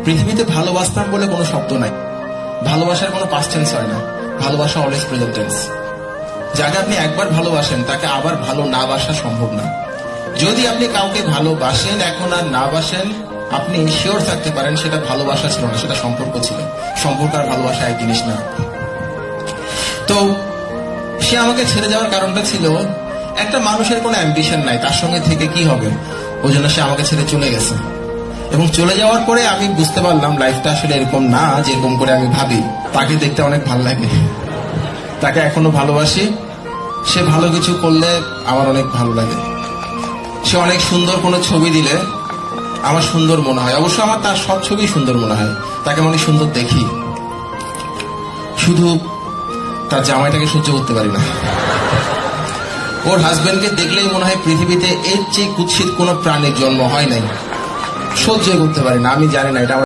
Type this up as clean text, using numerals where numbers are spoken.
পৃথিবীতে ভালোবাসতাম বলে কোনো শব্দ নাই, ভালোবাসার কোনো পাস্ট টেন্স হয় না, ভালোবাসা অলওয়েজ প্রেজেন্ট টেন্স। যাকে আপনি একবার ভালোবাসেন তাকে আবার ভালো না বাসা সম্ভব না। যদি আপনি কাউকে ভালোবাসেন এখন আর না বাসেন, আপনি শিওর থাকতে পারেন সেটা ভালোবাসা ছিল না, সেটা সম্পর্ক ছিল। সম্পর্ক আর ভালোবাসা এক জিনিস না। তো সে আমাকে ছেড়ে যাওয়ার কারণটা ছিল একটা মানুষের কোনো অ্যাম্বিশন নাই, তার সঙ্গে থেকে কি হবে, ওই জন্য সে আমাকে ছেড়ে চলে গেছে। এবং চলে যাওয়ার পরে আমি বুঝতে পারলাম লাইফটা আসলে এরকম না যেরকম করে আমি ভাবি। তাকে দেখতে অনেক ভালো লাগে, তাকে এখনো ভালোবাসি, সে ভালো কিছু করলে আমার অনেক ভালো লাগে, সে অনেক সুন্দর কোনো ছবি দিলে আমার সুন্দর মনে হয়। অবশ্য আমার তার সব ছবি সুন্দর মনে হয়, তাকে আমি অনেক সুন্দর দেখি, শুধু তার জামাইটাকে সহ্য করতে পারি না। ওর হাজবেন্ডকে দেখলেই মনে হয় পৃথিবীতে এর চেয়ে কুৎসিত কোনো প্রাণীর জন্ম হয় নাই, সহ্য করতে পারি না। আমি জানি না এটা